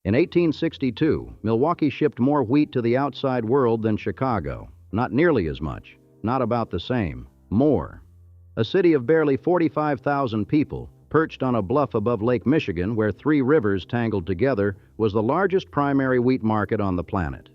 In 1862, Milwaukee shipped more wheat to the outside world than Chicago. Not nearly as much, not about the same, more. A city of barely 45,000 people, perched on a bluff above Lake Michigan where three rivers tangled together, was the largest primary wheat market on the planet.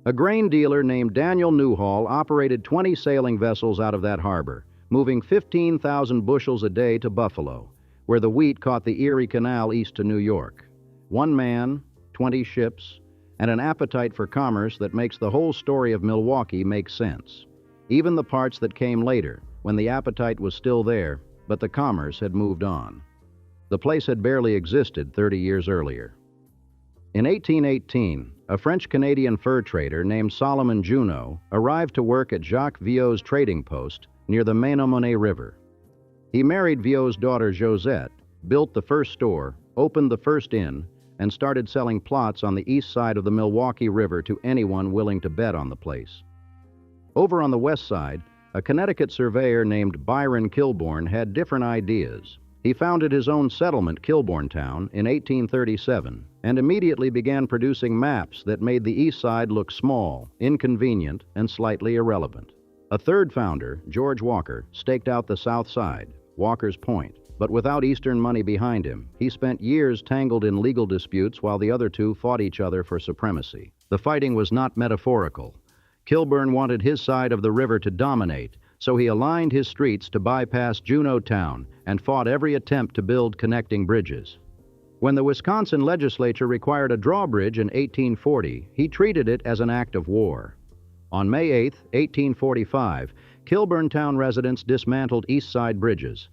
A grain dealer named Daniel Newhall operated 20 sailing vessels out of that harbor, moving 15,000 bushels a day to Buffalo, where the wheat caught the Erie Canal east to New York. One man, 20 ships, and an appetite for commerce that makes the whole story of Milwaukee make sense. Even the parts that came later, when the appetite was still there, but the commerce had moved on. The place had barely existed 30 years earlier. In 1818, a French-Canadian fur trader named Solomon Juneau arrived to work at Jacques Viau's trading post near the Menomonee River. He married Viau's daughter Josaphat, built the first store, opened the first inn, and started selling plots on the east side of the Milwaukee River to anyone willing to bet on the place. Over on the west side, a Connecticut surveyor named Byron Kilbourne had different ideas. He founded his own settlement, Kilbournetown, in 1837, and immediately began producing maps that made the east side look small, inconvenient, and slightly irrelevant. A third founder, George Walker, staked out the south side, Walker's Point, but without Eastern money behind him, he spent years tangled in legal disputes while the other two fought each other for supremacy. The fighting was not metaphorical. Kilbourne wanted his side of the river to dominate, so he aligned his streets to bypass Juneau Town and fought every attempt to build connecting bridges. When the Wisconsin legislature required a drawbridge in 1840, he treated it as an act of war. On May 8, 1845, Kilbournetown residents dismantled East Side bridges.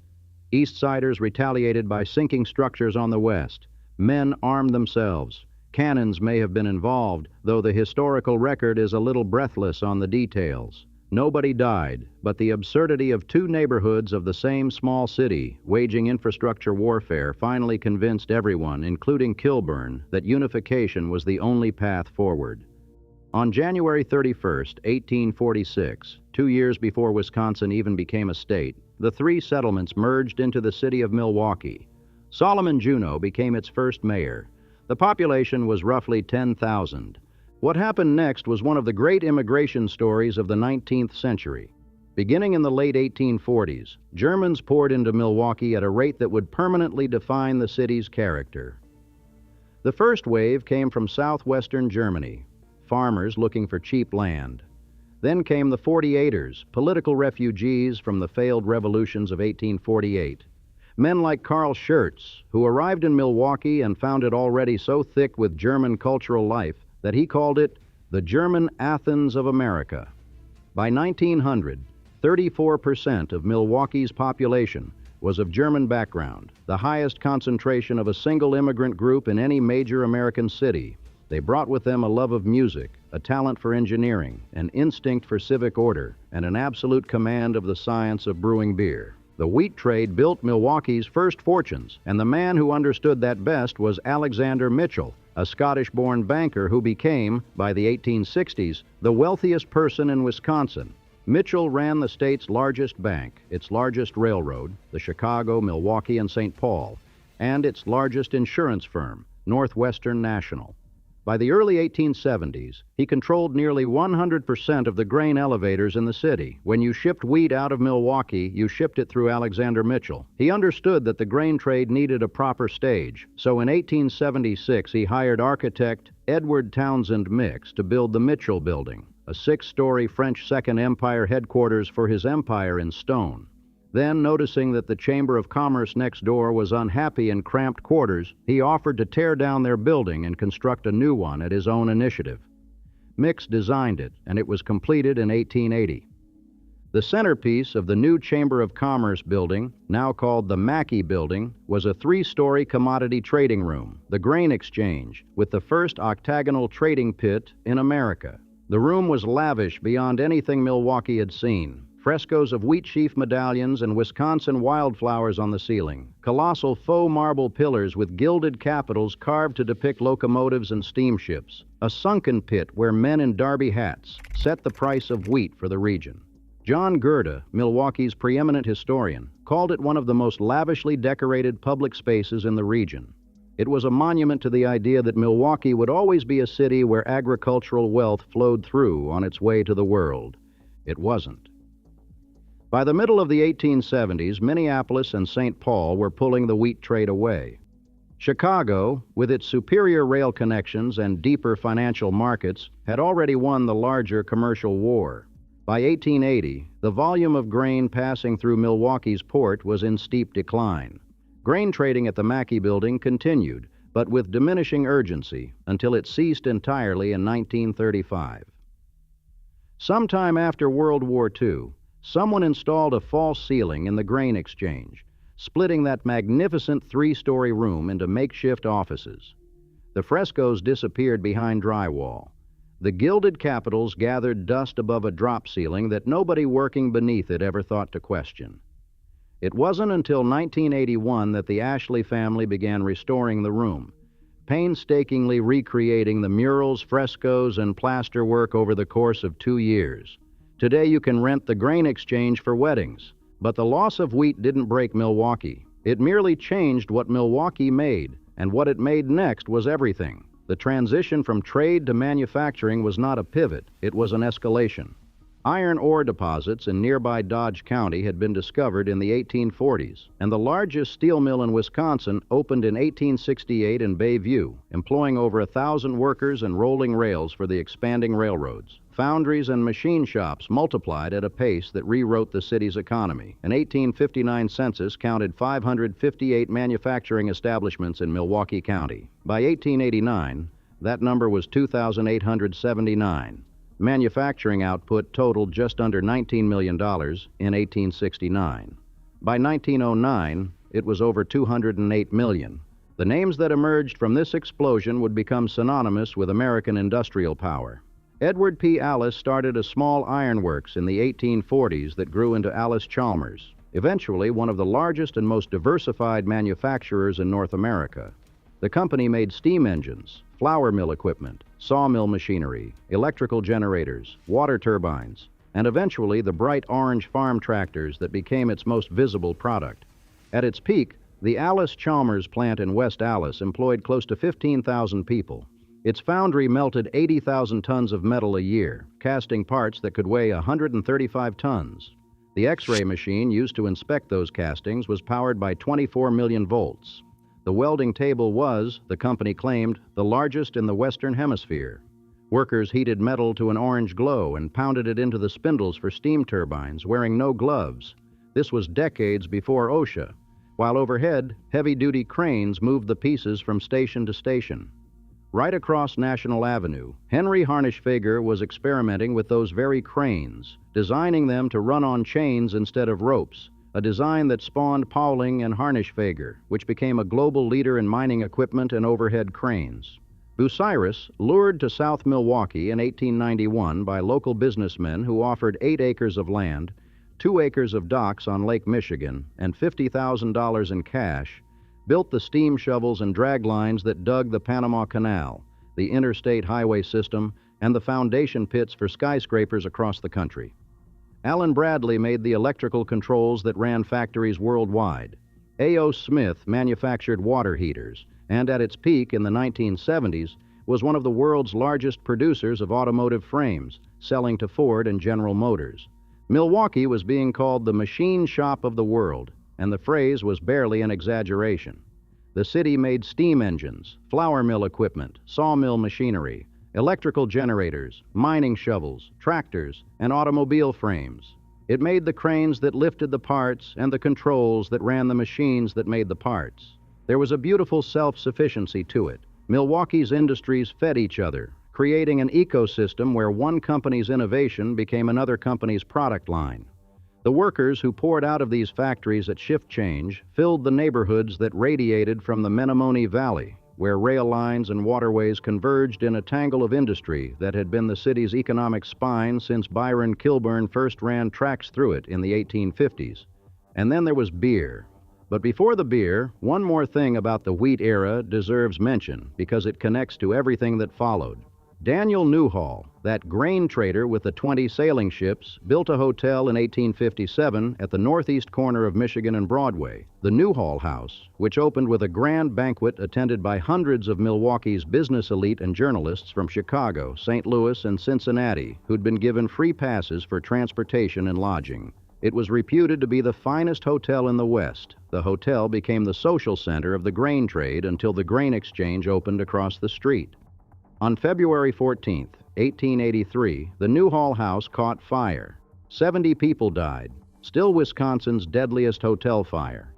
East Siders retaliated by sinking structures on the west. Men armed themselves. Cannons may have been involved, though the historical record is a little breathless on the details. Nobody died, but the absurdity of two neighborhoods of the same small city waging infrastructure warfare finally convinced everyone, including Kilbourne, that unification was the only path forward. On January 31, 1846, 2 years before Wisconsin even became a state, the three settlements merged into the city of Milwaukee. Solomon Juneau became its first mayor. The population was roughly 10,000. What happened next was one of the great immigration stories of the 19th century. Beginning in the late 1840s, Germans poured into Milwaukee at a rate that would permanently define the city's character. The first wave came from southwestern Germany, farmers looking for cheap land. Then came the 48ers, political refugees from the failed revolutions of 1848. Men like Carl Schurz, who arrived in Milwaukee and found it already so thick with German cultural life that he called it the German Athens of America. By 1900, 34% of Milwaukee's population was of German background, the highest concentration of a single immigrant group in any major American city. They brought with them a love of music, a talent for engineering, an instinct for civic order, and an absolute command of the science of brewing beer. The wheat trade built Milwaukee's first fortunes, and the man who understood that best was Alexander Mitchell, a Scottish-born banker who became, by the 1860s, the wealthiest person in Wisconsin. Mitchell ran the state's largest bank, its largest railroad, the Chicago, Milwaukee, and St. Paul, and its largest insurance firm, Northwestern National. By the early 1870s, he controlled nearly 100% of the grain elevators in the city. When you shipped wheat out of Milwaukee, you shipped it through Alexander Mitchell. He understood that the grain trade needed a proper stage, so in 1876 he hired architect Edward Townsend Mix to build the Mitchell Building, a 6-story French Second Empire headquarters for his empire in stone. Then, noticing that the Chamber of Commerce next door was unhappy in cramped quarters, he offered to tear down their building and construct a new one at his own initiative. Mix designed it, and it was completed in 1880. The centerpiece of the new Chamber of Commerce building, now called the Mackey Building, was a 3-story commodity trading room, the Grain Exchange, with the first octagonal trading pit in America. The room was lavish beyond anything Milwaukee had seen. Frescoes of wheat sheaf medallions and Wisconsin wildflowers on the ceiling, colossal faux marble pillars with gilded capitals carved to depict locomotives and steamships, a sunken pit where men in derby hats set the price of wheat for the region. John Gerda, Milwaukee's preeminent historian, called it one of the most lavishly decorated public spaces in the region. It was a monument to the idea that Milwaukee would always be a city where agricultural wealth flowed through on its way to the world. It wasn't. By the middle of the 1870s, Minneapolis and St. Paul were pulling the wheat trade away. Chicago, with its superior rail connections and deeper financial markets, had already won the larger commercial war. By 1880, the volume of grain passing through Milwaukee's port was in steep decline. Grain trading at the Mackey Building continued, but with diminishing urgency, until it ceased entirely in 1935. Sometime after World War II, someone installed a false ceiling in the grain exchange, splitting that magnificent three-story room into makeshift offices. The frescoes disappeared behind drywall. The gilded capitals gathered dust above a drop ceiling that nobody working beneath it ever thought to question. It wasn't until 1981 that the Ashley family began restoring the room, painstakingly recreating the murals, frescoes, and plaster work over the course of 2 years. Today you can rent the grain exchange for weddings, but the loss of wheat didn't break Milwaukee. It merely changed what Milwaukee made, and what it made next was everything. The transition from trade to manufacturing was not a pivot, it was an escalation. Iron ore deposits in nearby Dodge County had been discovered in the 1840s, and the largest steel mill in Wisconsin opened in 1868 in Bayview, employing over 1,000 workers and rolling rails for the expanding railroads. Foundries and machine shops multiplied at a pace that rewrote the city's economy. An 1859 census counted 558 manufacturing establishments in Milwaukee County. By 1889, that number was 2,879. Manufacturing output totaled just under $19 million in 1869. By 1909, it was over $208 million. The names that emerged from this explosion would become synonymous with American industrial power. Edward P. Allis started a small ironworks in the 1840s that grew into Allis-Chalmers, eventually one of the largest and most diversified manufacturers in North America. The company made steam engines, flour mill equipment, sawmill machinery, electrical generators, water turbines, and eventually the bright orange farm tractors that became its most visible product. At its peak, the Allis-Chalmers plant in West Allis employed close to 15,000 people. Its foundry melted 80,000 tons of metal a year, casting parts that could weigh 135 tons. The X-ray machine used to inspect those castings was powered by 24 million volts. The welding table was, the company claimed, the largest in the Western Hemisphere. Workers heated metal to an orange glow and pounded it into the spindles for steam turbines, wearing no gloves. This was decades before OSHA, while overhead, heavy-duty cranes moved the pieces from station to station. Right across National Avenue, Henry Harnischfeger was experimenting with those very cranes, designing them to run on chains instead of ropes, a design that spawned Pauling and Harnischfeger, which became a global leader in mining equipment and overhead cranes. Bucyrus, lured to South Milwaukee in 1891 by local businessmen who offered 8 acres of land, 2 acres of docks on Lake Michigan, and $50,000 in cash, built the steam shovels and drag lines that dug the Panama Canal, the interstate highway system, and the foundation pits for skyscrapers across the country. Allen Bradley made the electrical controls that ran factories worldwide. A.O. Smith manufactured water heaters, and at its peak in the 1970s, was one of the world's largest producers of automotive frames, selling to Ford and General Motors. Milwaukee was being called the machine shop of the world, and the phrase was barely an exaggeration. The city made steam engines, flour mill equipment, sawmill machinery, electrical generators, mining shovels, tractors, and automobile frames. It made the cranes that lifted the parts and the controls that ran the machines that made the parts. There was a beautiful self-sufficiency to it. Milwaukee's industries fed each other, creating an ecosystem where one company's innovation became another company's product line. The workers who poured out of these factories at shift change filled the neighborhoods that radiated from the Menomonee Valley, where rail lines and waterways converged in a tangle of industry that had been the city's economic spine since Byron Kilburn first ran tracks through it in the 1850s. And then there was beer. But before the beer, one more thing about the wheat era deserves mention because it connects to everything that followed. Daniel Newhall, that grain trader with the 20 sailing ships, built a hotel in 1857 at the northeast corner of Michigan and Broadway, the Newhall House, which opened with a grand banquet attended by hundreds of Milwaukee's business elite and journalists from Chicago, St. Louis, and Cincinnati, who'd been given free passes for transportation and lodging. It was reputed to be the finest hotel in the West. The hotel became the social center of the grain trade until the grain exchange opened across the street. On February 14, 1883, the Newhall House caught fire. 70 people died, still Wisconsin's deadliest hotel fire.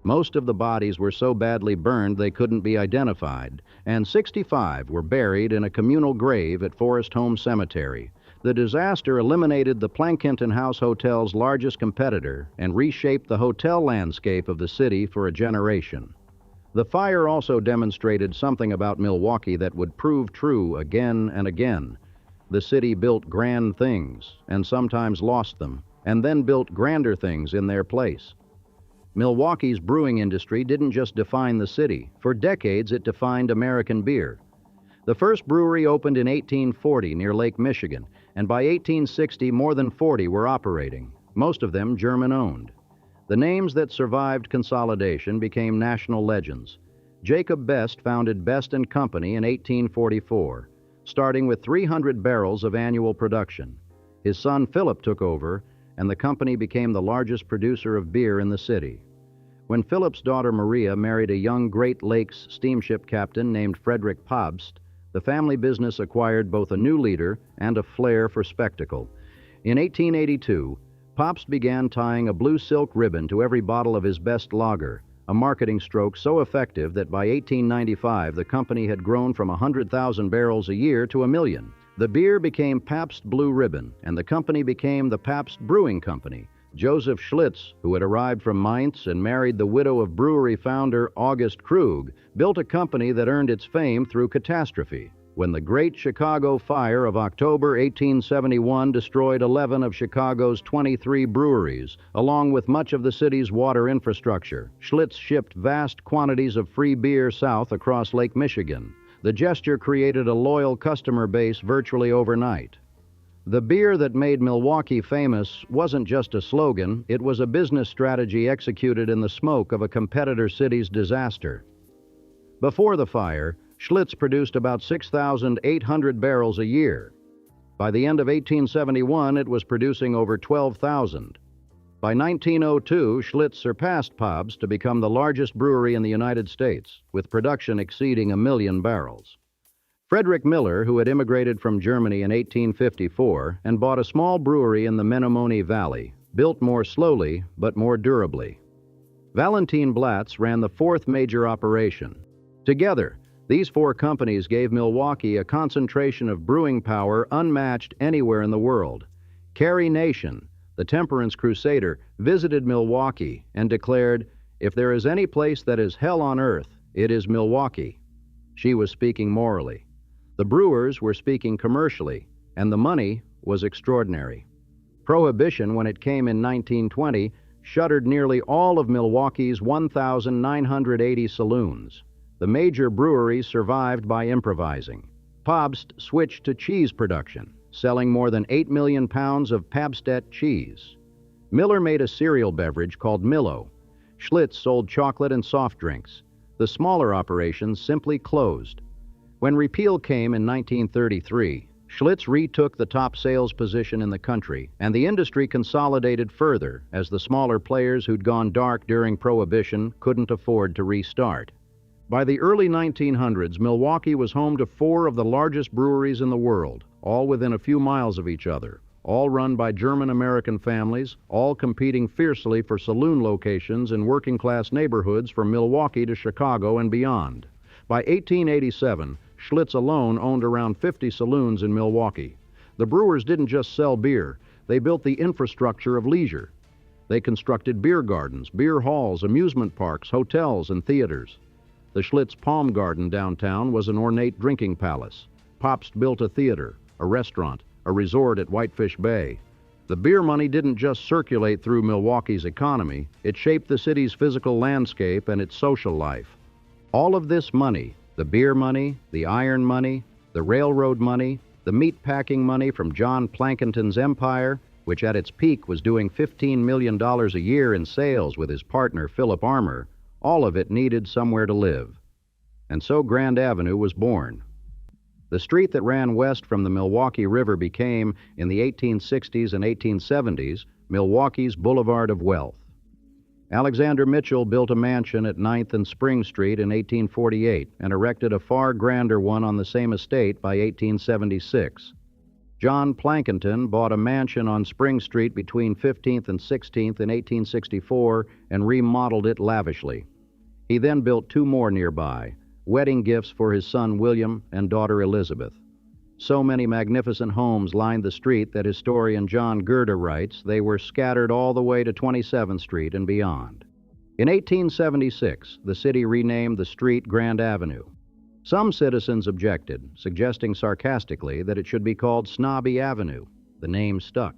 Most of the bodies were so badly burned they couldn't be identified, and 65 were buried in a communal grave at Forest Home Cemetery. The disaster eliminated the Plankinton House Hotel's largest competitor and reshaped the hotel landscape of the city for a generation. The fire also demonstrated something about Milwaukee that would prove true again and again. The city built grand things and sometimes lost them, and then built grander things in their place. Milwaukee's brewing industry didn't just define the city. For decades, it defined American beer. The first brewery opened in 1840 near Lake Michigan, and by 1860, more than 40 were operating, most of them German-owned. The names that survived consolidation became national legends. Jacob Best founded Best & Company in 1844, starting with 300 barrels of annual production. His son Philip took over, and the company became the largest producer of beer in the city. When Philip's daughter Maria married a young Great Lakes steamship captain named Frederick Pabst, the family business acquired both a new leader and a flair for spectacle. In 1882, Pabst began tying a blue silk ribbon to every bottle of his best lager, a marketing stroke so effective that by 1895 the company had grown from 100,000 barrels a year to 1 million. The beer became Pabst Blue Ribbon, and the company became the Pabst Brewing Company. Joseph Schlitz, who had arrived from Mainz and married the widow of brewery founder August Krug, built a company that earned its fame through catastrophe. When the Great Chicago Fire of October 1871 destroyed 11 of Chicago's 23 breweries, along with much of the city's water infrastructure, Schlitz shipped vast quantities of free beer south across Lake Michigan. The gesture created a loyal customer base virtually overnight. The beer that made Milwaukee famous wasn't just a slogan, it was a business strategy executed in the smoke of a competitor city's disaster. Before the fire, Schlitz produced about 6,800 barrels a year. By the end of 1871, it was producing over 12,000. By 1902, Schlitz surpassed Pabst to become the largest brewery in the United States, with production exceeding 1 million barrels. Frederick Miller, who had immigrated from Germany in 1854 and bought a small brewery in the Menomonee Valley, built more slowly but more durably. Valentine Blatz ran the fourth major operation. Together, these four companies gave Milwaukee a concentration of brewing power unmatched anywhere in the world. Carrie Nation, the temperance crusader, visited Milwaukee and declared, "If there is any place that is hell on earth, it is Milwaukee." She was speaking morally. The brewers were speaking commercially, and the money was extraordinary. Prohibition, when it came in 1920, shuttered nearly all of Milwaukee's 1,980 saloons. The major breweries survived by improvising. Pabst switched to cheese production, selling more than 8 million pounds of Pabstet cheese. Miller made a cereal beverage called Millo. Schlitz sold chocolate and soft drinks. The smaller operations simply closed. When repeal came in 1933, Schlitz retook the top sales position in the country, and the industry consolidated further as the smaller players who'd gone dark during Prohibition couldn't afford to restart. By the early 1900s, Milwaukee was home to 4 of the largest breweries in the world, all within a few miles of each other, all run by German-American families, all competing fiercely for saloon locations in working-class neighborhoods from Milwaukee to Chicago and beyond. By 1887, Schlitz alone owned around 50 saloons in Milwaukee. The brewers didn't just sell beer, they built the infrastructure of leisure. They constructed beer gardens, beer halls, amusement parks, hotels, and theaters. The Schlitz Palm Garden downtown was an ornate drinking palace. Pabst built a theater, a restaurant, a resort at Whitefish Bay. The beer money didn't just circulate through Milwaukee's economy, it shaped the city's physical landscape and its social life. All of this money, the beer money, the iron money, The railroad money, the meat-packing money from John Plankinton's empire, which at its peak was doing $15 million a year in sales with his partner Philip Armour, all of it needed somewhere to live. And so Grand Avenue was born. The street that ran west from the Milwaukee River became, in the 1860s and 1870s, Milwaukee's Boulevard of Wealth. Alexander Mitchell built a mansion at 9th and Spring Street in 1848 and erected a far grander one on the same estate by 1876. John Plankinton bought a mansion on Spring Street between 15th and 16th in 1864 and remodeled it lavishly. He then built two more nearby, wedding gifts for his son William and daughter Elizabeth. So many magnificent homes lined the street that historian John Gerda writes they were scattered all the way to 27th Street and beyond. In 1876, the city renamed the street Grand Avenue. Some citizens objected, suggesting sarcastically that it should be called Snobby Avenue. The name stuck.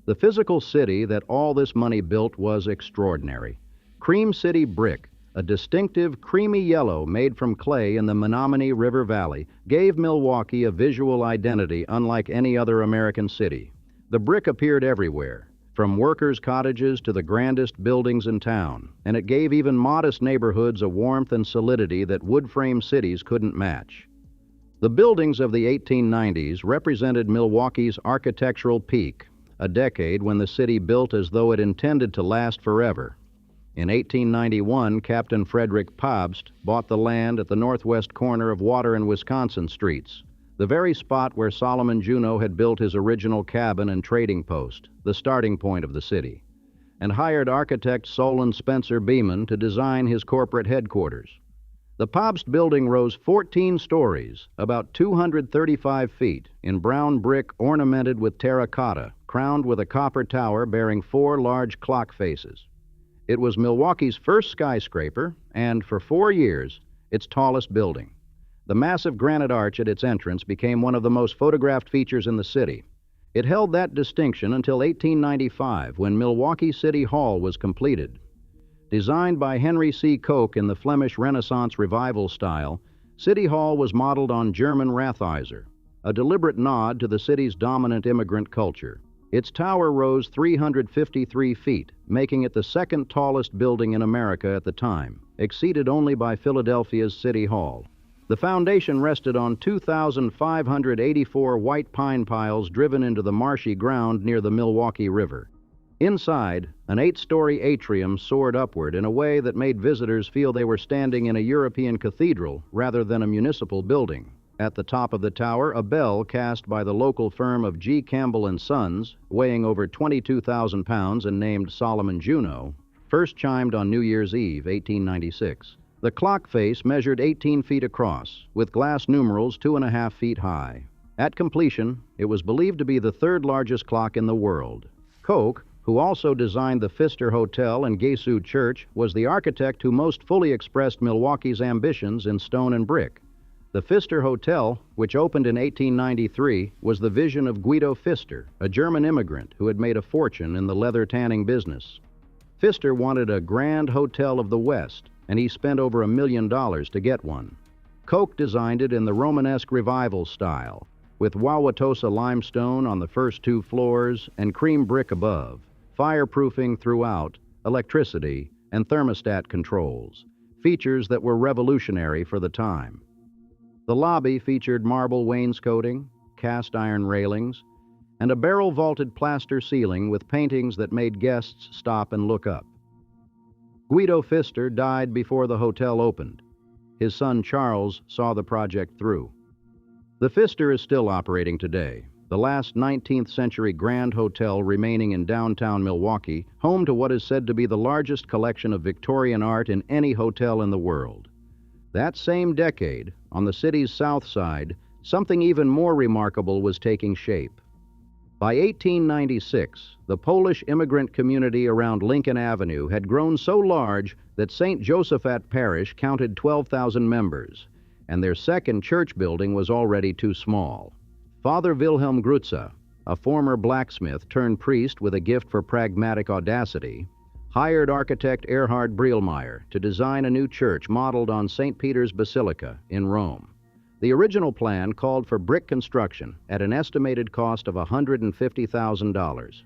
The physical city that all this money built was extraordinary. Cream City brick, a distinctive creamy yellow made from clay in the Menominee River Valley, gave Milwaukee a visual identity unlike any other American city. The brick appeared everywhere, from workers' cottages to the grandest buildings in town, and it gave even modest neighborhoods a warmth and solidity that wood-frame cities couldn't match. The buildings of the 1890s represented Milwaukee's architectural peak, a decade when the city built as though it intended to last forever. In 1891, Captain Frederick Pabst bought the land at the northwest corner of Water and Wisconsin streets, the very spot where Solomon Juneau had built his original cabin and trading post, the starting point of the city, and hired architect Solon Spencer Beeman to design his corporate headquarters. The Pabst Building rose 14 stories, about 235 feet, in brown brick ornamented with terracotta, crowned with a copper tower bearing 4 large clock faces. It was Milwaukee's first skyscraper, and for 4 years, its tallest building. The massive granite arch at its entrance became one of the most photographed features in the city. It held that distinction until 1895, when Milwaukee City Hall was completed. Designed by Henry C. Koch in the Flemish Renaissance Revival style, City Hall was modeled on German Rathhäuser, a deliberate nod to the city's dominant immigrant culture. Its tower rose 353 feet, making it the second tallest building in America at the time, exceeded only by Philadelphia's City Hall. The foundation rested on 2,584 white pine piles driven into the marshy ground near the Milwaukee River. Inside, an 8-story atrium soared upward in a way that made visitors feel they were standing in a European cathedral rather than a municipal building. At the top of the tower, a bell cast by the local firm of G. Campbell & Sons, weighing over 22,000 pounds and named Solomon Juneau, first chimed on New Year's Eve, 1896. The clock face measured 18 feet across, with glass numerals 2.5 feet high. At completion, it was believed to be the 3rd largest clock in the world. Koch, who also designed the Pfister Hotel and Gesu Church, was the architect who most fully expressed Milwaukee's ambitions in stone and brick. The Pfister Hotel, which opened in 1893, was the vision of Guido Pfister, a German immigrant who had made a fortune in the leather tanning business. Pfister wanted a grand hotel of the West, and he spent over $1 million to get one. Koch designed it in the Romanesque Revival style, with Wauwatosa limestone on the first 2 floors and cream brick above, fireproofing throughout, electricity, and thermostat controls, features that were revolutionary for the time. The lobby featured marble wainscoting, cast iron railings, and a barrel-vaulted plaster ceiling with paintings that made guests stop and look up. Guido Pfister died before the hotel opened. His son Charles saw the project through. The Pfister is still operating today, the last 19th century grand hotel remaining in downtown Milwaukee, home to what is said to be the largest collection of Victorian art in any hotel in the world. That same decade, on the city's south side, something even more remarkable was taking shape. By 1896, the Polish immigrant community around Lincoln Avenue had grown so large that St. Josaphat Parish counted 12,000 members, and their second church building was already too small. Father Wilhelm Grutze, a former blacksmith turned priest with a gift for pragmatic audacity, hired architect Erhard Brielmeier to design a new church modeled on St. Peter's Basilica in Rome. The original plan called for brick construction at an estimated cost of $150,000.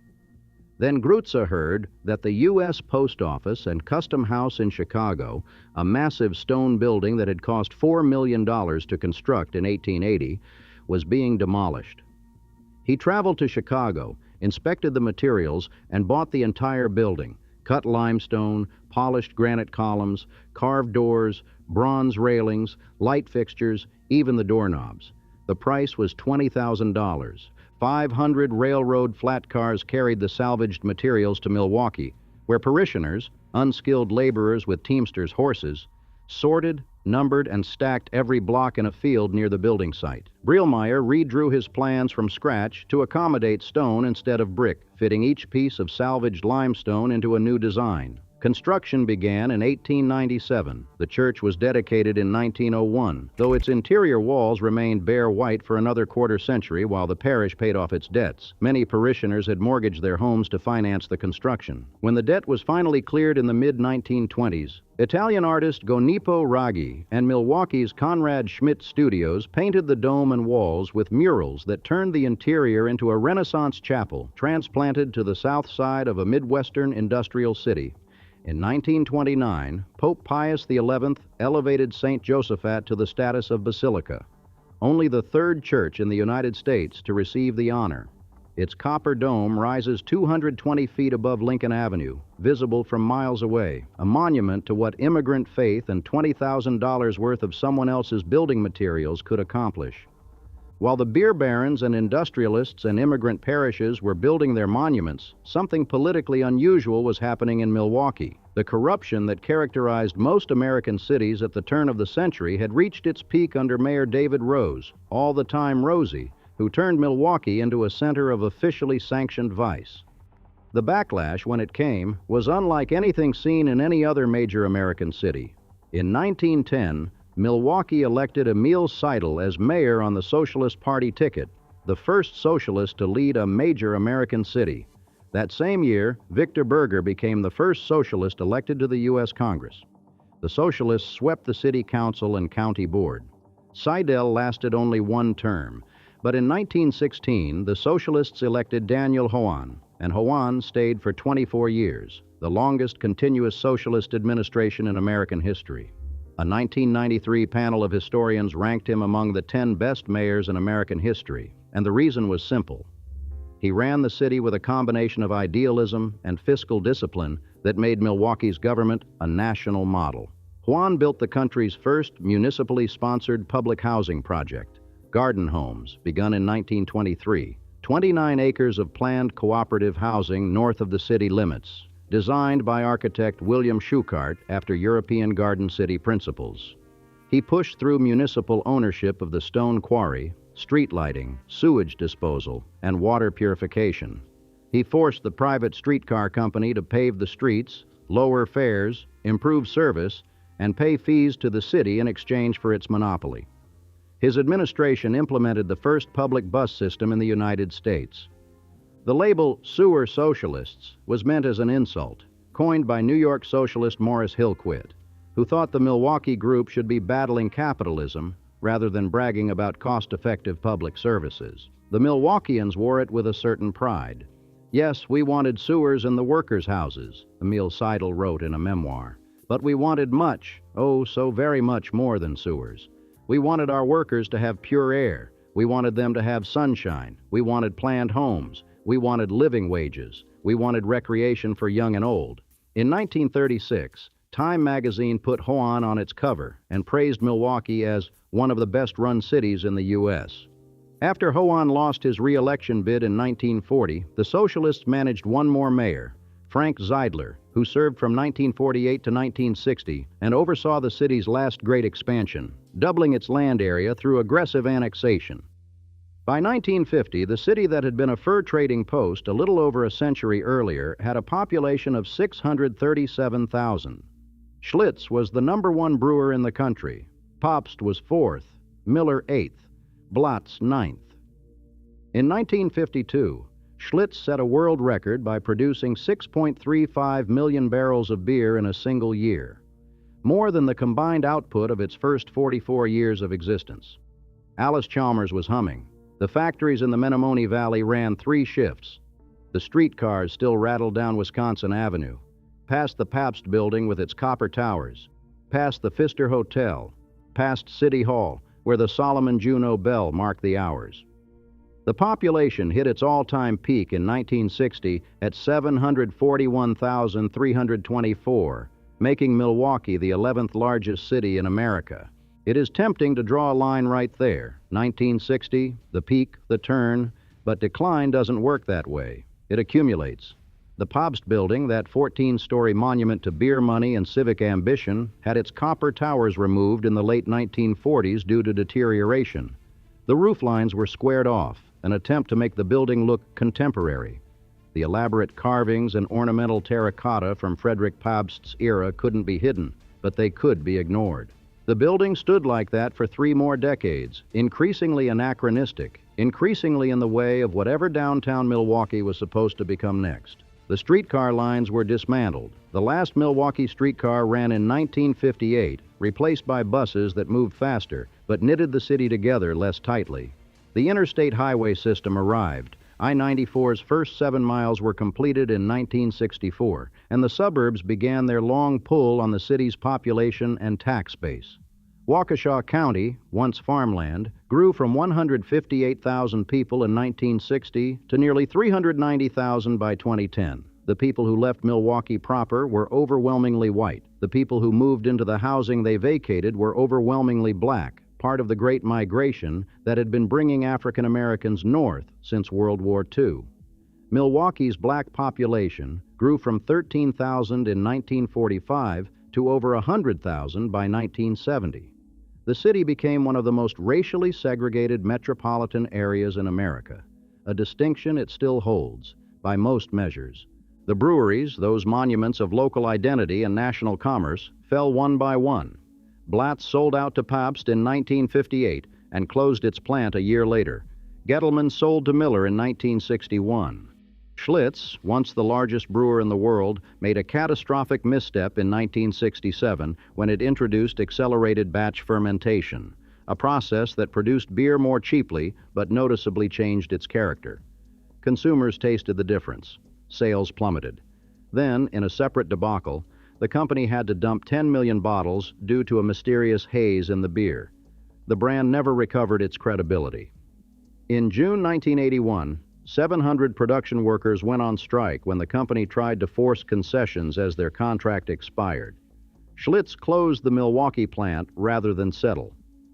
Then Grutze heard that the U.S. Post Office and Custom House in Chicago, a massive stone building that had cost $4 million to construct in 1880, was being demolished. He traveled to Chicago, inspected the materials, and bought the entire building: cut limestone, polished granite columns, carved doors, bronze railings, light fixtures, even the doorknobs. The price was $20,000. 500 railroad flat cars carried the salvaged materials to Milwaukee, where parishioners, unskilled laborers with teamsters' horses, sorted, numbered, and stacked every block in a field near the building site. Brielmeyer redrew his plans from scratch to accommodate stone instead of brick, fitting each piece of salvaged limestone into a new design. Construction began in 1897. The church was dedicated in 1901, though its interior walls remained bare white for another quarter century while the parish paid off its debts. Many parishioners had mortgaged their homes to finance the construction. When the debt was finally cleared in the mid-1920s, Italian artist Gonipo Raggi and Milwaukee's Conrad Schmidt Studios painted the dome and walls with murals that turned the interior into a Renaissance chapel transplanted to the south side of a Midwestern industrial city. In 1929, Pope Pius XI elevated St. Josaphat to the status of basilica, only the third church in the United States to receive the honor. Its copper dome rises 220 feet above Lincoln Avenue, visible from miles away, a monument to what immigrant faith and $20,000 worth of someone else's building materials could accomplish. While the beer barons and industrialists and immigrant parishes were building their monuments, something politically unusual was happening in Milwaukee. The corruption that characterized most American cities at the turn of the century had reached its peak under Mayor David Rose, all the time Rosie, who turned Milwaukee into a center of officially sanctioned vice. The backlash, when it came, was unlike anything seen in any other major American city. In 1910, Milwaukee elected Emil Seidel as mayor on the Socialist Party ticket, the first socialist to lead a major American city. That same year, Victor Berger became the first socialist elected to the U.S. Congress. The socialists swept the city council and county board. Seidel lasted only one term, but in 1916, the socialists elected Daniel Hoan, and Hoan stayed for 24 years, the longest continuous socialist administration in American history. A 1993 panel of historians ranked him among the 10 best mayors in American history, and the reason was simple. He ran the city with a combination of idealism and fiscal discipline that made Milwaukee's government a national model. Hoan built the country's first municipally sponsored public housing project, Garden Homes, begun in 1923, 29 acres of planned cooperative housing north of the city limits, designed by architect William Schuchart after European Garden City principles. He pushed through municipal ownership of the stone quarry, street lighting, sewage disposal, and water purification. He forced the private streetcar company to pave the streets, lower fares, improve service, and pay fees to the city in exchange for its monopoly. His administration implemented the first public bus system in the United States. The label "sewer socialists" was meant as an insult, coined by New York socialist Morris Hillquit, who thought the Milwaukee group should be battling capitalism rather than bragging about cost-effective public services. The Milwaukeeans wore it with a certain pride. Yes, we wanted sewers in the workers' houses, Emil Seidel wrote in a memoir. But we wanted much, oh, so very much more than sewers. We wanted our workers to have pure air. We wanted them to have sunshine. We wanted planned homes. We wanted living wages. We wanted recreation for young and old. In 1936, Time magazine put Hoan on its cover and praised Milwaukee as one of the best-run cities in the U.S. After Hoan lost his re-election bid in 1940, the socialists managed one more mayor, Frank Zeidler, who served from 1948 to 1960 and oversaw the city's last great expansion, doubling its land area through aggressive annexation. By 1950, the city that had been a fur trading post a little over a century earlier had a population of 637,000. Schlitz was the #1 brewer in the country. Pabst was 4th, Miller 8th, Blatz 9th. In 1952, Schlitz set a world record by producing 6.35 million barrels of beer in a single year, more than the combined output of its first 44 years of existence. Allis-Chalmers was humming. The factories in the Menomonee Valley ran 3 shifts. The streetcars still rattled down Wisconsin Avenue, past the Pabst Building with its copper towers, past the Pfister Hotel, past City Hall, where the Solomon Juneau bell marked the hours. The population hit its all-time peak in 1960 at 741,324, making Milwaukee the 11th largest city in America. It is tempting to draw a line right there, 1960, the peak, the turn, but decline doesn't work that way. It accumulates. The Pabst Building, that 14-story monument to beer money and civic ambition, had its copper towers removed in the late 1940s due to deterioration. The roof lines were squared off, an attempt to make the building look contemporary. The elaborate carvings and ornamental terracotta from Frederick Pabst's era couldn't be hidden, but they could be ignored. The building stood like that for 3 more decades, increasingly anachronistic, increasingly in the way of whatever downtown Milwaukee was supposed to become next. The streetcar lines were dismantled. The last Milwaukee streetcar ran in 1958, replaced by buses that moved faster, but knitted the city together less tightly. The interstate highway system arrived. I-94's first 7 miles were completed in 1964, and the suburbs began their long pull on the city's population and tax base. Waukesha County, once farmland, grew from 158,000 people in 1960 to nearly 390,000 by 2010. The people who left Milwaukee proper were overwhelmingly white. The people who moved into the housing they vacated were overwhelmingly black, part of the Great Migration that had been bringing African Americans north since World War II. Milwaukee's black population grew from 13,000 in 1945 to over 100,000 by 1970. The city became one of the most racially segregated metropolitan areas in America, a distinction it still holds by most measures. The breweries, those monuments of local identity and national commerce, fell one by one. Blatz sold out to Pabst in 1958 and closed its plant a year later. Gettleman sold to Miller in 1961. Schlitz, once the largest brewer in the world, made a catastrophic misstep in 1967 when it introduced accelerated batch fermentation, a process that produced beer more cheaply but noticeably changed its character. Consumers tasted the difference. Sales plummeted. Then, in a separate debacle, the company had to dump 10 million bottles due to a mysterious haze in the beer. The brand never recovered its credibility. In June 1981, 700 production workers went on strike when the company tried to force concessions as their contract expired. Schlitz closed the Milwaukee plant rather than settle.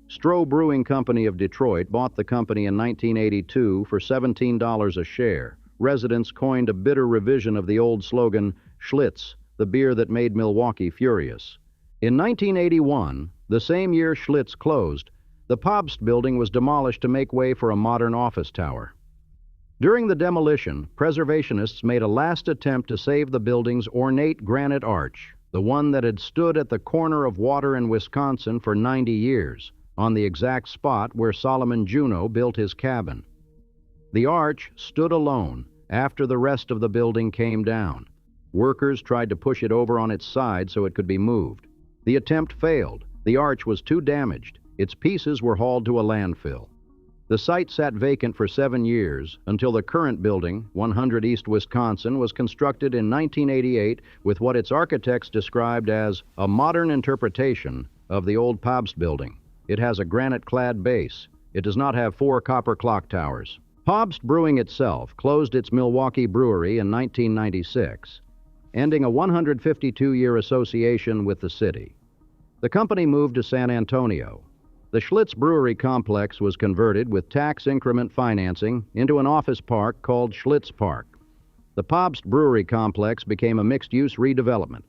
Stroh Brewing Company of Detroit bought the company in 1982 for $17 a share. Residents coined a bitter revision of the old slogan, Schlitz, the beer that made Milwaukee furious. In 1981, the same year Schlitz closed, the Pabst Building was demolished to make way for a modern office tower. During the demolition, preservationists made a last attempt to save the building's ornate granite arch, the one that had stood at the corner of water in Wisconsin for 90 years, on the exact spot where Solomon Juneau built his cabin. The arch stood alone after the rest of the building came down. Workers tried to push it over on its side so it could be moved. The attempt failed. The arch was too damaged. Its pieces were hauled to a landfill. The site sat vacant for 7 years until the current building, 100 East Wisconsin, was constructed in 1988 with what its architects described as a modern interpretation of the old Pabst Building. It has a granite-clad base. It does not have 4 copper clock towers. Pabst Brewing itself closed its Milwaukee brewery in 1996. Ending a 152-year association with the city. The company moved to San Antonio. The Schlitz Brewery complex was converted with tax increment financing into an office park called Schlitz Park. The Pabst Brewery complex became a mixed-use redevelopment.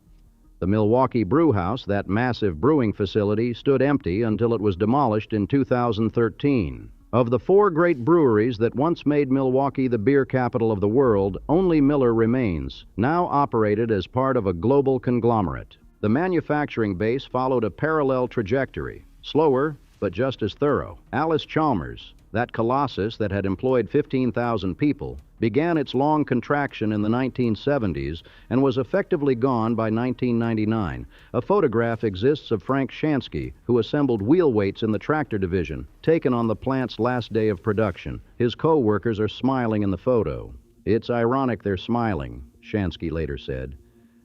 The Milwaukee Brew House, that massive brewing facility, stood empty until it was demolished in 2013. Of the 4 great breweries that once made Milwaukee the beer capital of the world, only Miller remains, now operated as part of a global conglomerate. The manufacturing base followed a parallel trajectory, slower but just as thorough. Allis-Chalmers, that colossus that had employed 15,000 people, began its long contraction in the 1970s and was effectively gone by 1999. A photograph exists of Frank Shansky, who assembled wheel weights in the tractor division, taken on the plant's last day of production. His co-workers are smiling in the photo. "It's ironic they're smiling," Shansky later said.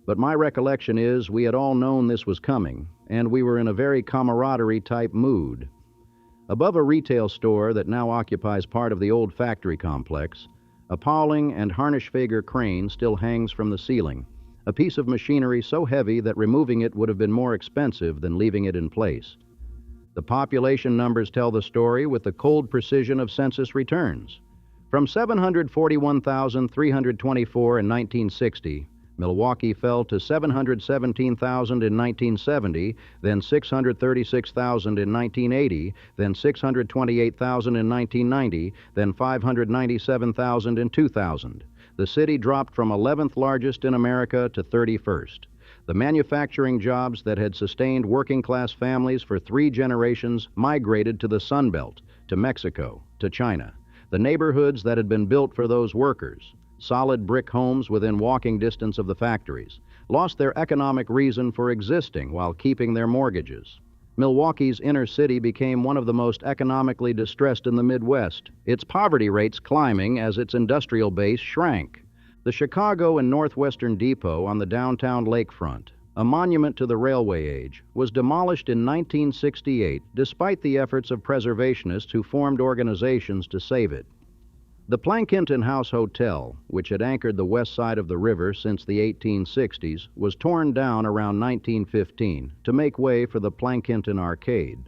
"But my recollection is we had all known this was coming, and we were in a very camaraderie-type mood." Above a retail store that now occupies part of the old factory complex, a Pauling and Harnischfeger crane still hangs from the ceiling, a piece of machinery so heavy that removing it would have been more expensive than leaving it in place. The population numbers tell the story with the cold precision of census returns. From 741,324 in 1960, Milwaukee fell to 717,000 in 1970, then 636,000 in 1980, then 628,000 in 1990, then 597,000 in 2000. The city dropped from 11th largest in America to 31st. The manufacturing jobs that had sustained working-class families for 3 generations migrated to the Sun Belt, to Mexico, to China. The neighborhoods that had been built for those workers, solid brick homes within walking distance of the factories, lost their economic reason for existing while keeping their mortgages. Milwaukee's inner city became one of the most economically distressed in the Midwest, its poverty rates climbing as its industrial base shrank. The Chicago and Northwestern Depot on the downtown lakefront, a monument to the railway age, was demolished in 1968 despite the efforts of preservationists who formed organizations to save it. The Plankinton House Hotel, which had anchored the west side of the river since the 1860s, was torn down around 1915 to make way for the Plankinton Arcade.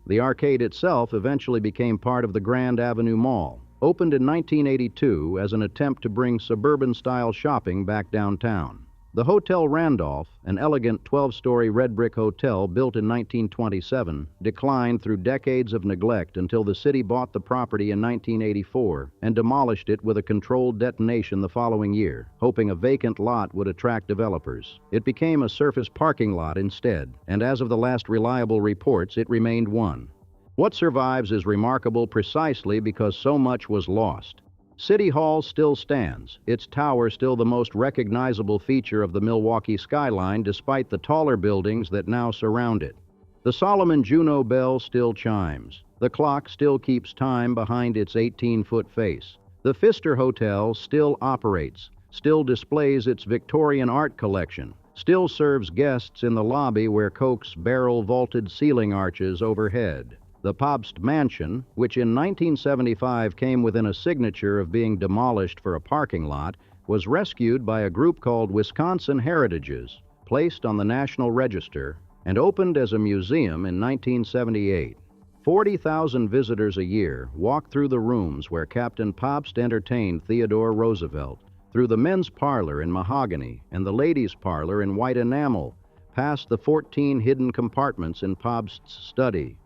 The arcade itself eventually became part of the Grand Avenue Mall, opened in 1982 as an attempt to bring suburban-style shopping back downtown. The Hotel Randolph, an elegant 12-story red brick hotel built in 1927, declined through decades of neglect until the city bought the property in 1984 and demolished it with a controlled detonation the following year, hoping a vacant lot would attract developers. It became a surface parking lot instead, and as of the last reliable reports, it remained one. What survives is remarkable precisely because so much was lost. City Hall still stands, its tower still the most recognizable feature of the Milwaukee skyline despite the taller buildings that now surround it. The Solomon Juneau bell still chimes. The clock still keeps time behind its 18-foot face. The Pfister Hotel still operates, still displays its Victorian art collection, still serves guests in the lobby where Coke's barrel-vaulted ceiling arches overhead. The Pabst Mansion, which in 1975 came within a signature of being demolished for a parking lot, was rescued by a group called Wisconsin Heritages, placed on the National Register, and opened as a museum in 1978. 40,000 visitors a year walk through the rooms where Captain Pabst entertained Theodore Roosevelt, through the men's parlor in mahogany and the ladies' parlor in white enamel, past the 14 hidden compartments in Pabst's study.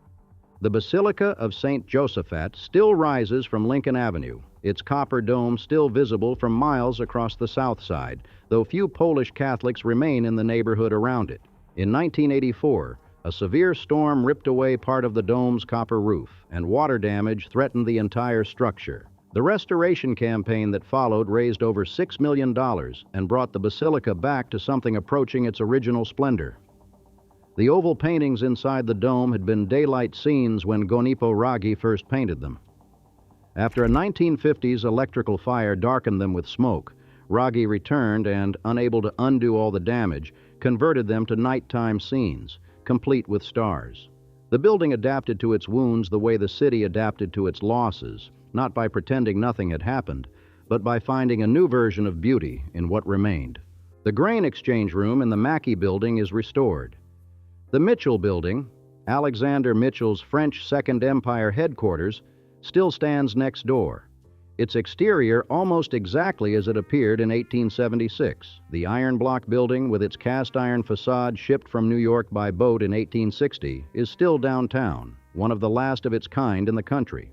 The Basilica of St. Josaphat still rises from Lincoln Avenue, its copper dome still visible from miles across the south side, though few Polish Catholics remain in the neighborhood around it. In 1984, a severe storm ripped away part of the dome's copper roof, and water damage threatened the entire structure. The restoration campaign that followed raised over $6 million and brought the basilica back to something approaching its original splendor. The oval paintings inside the dome had been daylight scenes when Gonipo Raggi first painted them. After a 1950s electrical fire darkened them with smoke, Raggi returned and, unable to undo all the damage, converted them to nighttime scenes, complete with stars. The building adapted to its wounds the way the city adapted to its losses, not by pretending nothing had happened, but by finding a new version of beauty in what remained. The grain exchange room in the Mackey Building is restored. The Mitchell Building, Alexander Mitchell's French Second Empire headquarters, still stands next door. Its exterior almost exactly as it appeared in 1876. The iron block building with its cast iron facade shipped from New York by boat in 1860 is still downtown, one of the last of its kind in the country.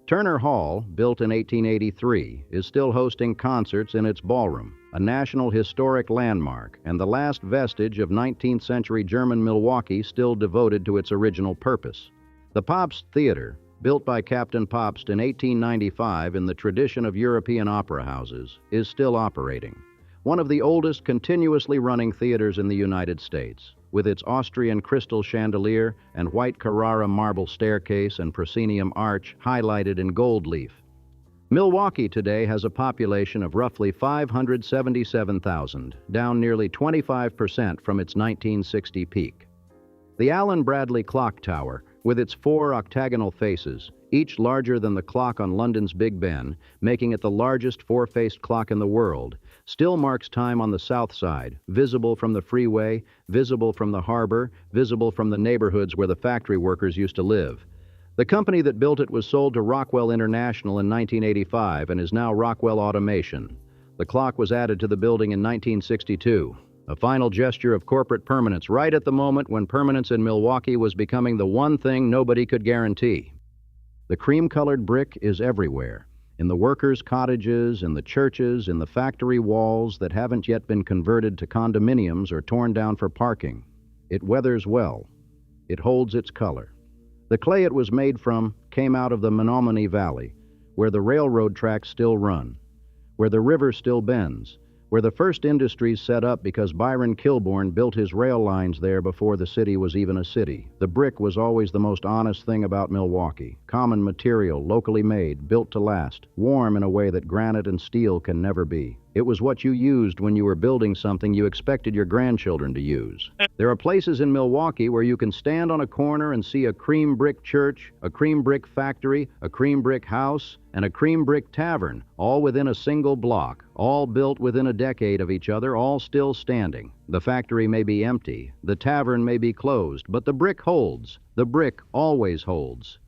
Turner Hall, built in 1883, is still hosting concerts in its ballroom, a National Historic Landmark and the last vestige of 19th century German Milwaukee still devoted to its original purpose. The Pabst Theater, built by Captain Pabst in 1895 in the tradition of European opera houses, is still operating. One of the oldest continuously running theaters in the United States, with its Austrian crystal chandelier and white Carrara marble staircase and proscenium arch highlighted in gold leaf. Milwaukee today has a population of roughly 577,000, down nearly 25% from its 1960 peak. The Allen Bradley Clock Tower, with its 4 octagonal faces, each larger than the clock on London's Big Ben, making it the largest 4-faced clock in the world, still marks time on the south side, visible from the freeway, visible from the harbor, visible from the neighborhoods where the factory workers used to live. The company that built it was sold to Rockwell International in 1985 and is now Rockwell Automation. The clock was added to the building in 1962. A final gesture of corporate permanence right at the moment when permanence in Milwaukee was becoming the one thing nobody could guarantee. The cream-colored brick is everywhere, in the workers' cottages, in the churches, in the factory walls that haven't yet been converted to condominiums or torn down for parking. It weathers well. It holds its color. The clay it was made from came out of the Menominee Valley, where the railroad tracks still run, where the river still bends, where the first industries set up because Byron Kilbourne built his rail lines there before the city was even a city. The brick was always the most honest thing about Milwaukee. Common material, locally made, built to last, warm in a way that granite and steel can never be. It was what you used when you were building something you expected your grandchildren to use. There are places in Milwaukee where you can stand on a corner and see a cream brick church, a cream brick factory, a cream brick house, and a cream brick tavern, all within a single block, all built within a decade of each other, all still standing. The factory may be empty, the tavern may be closed, but the brick holds. The brick always holds.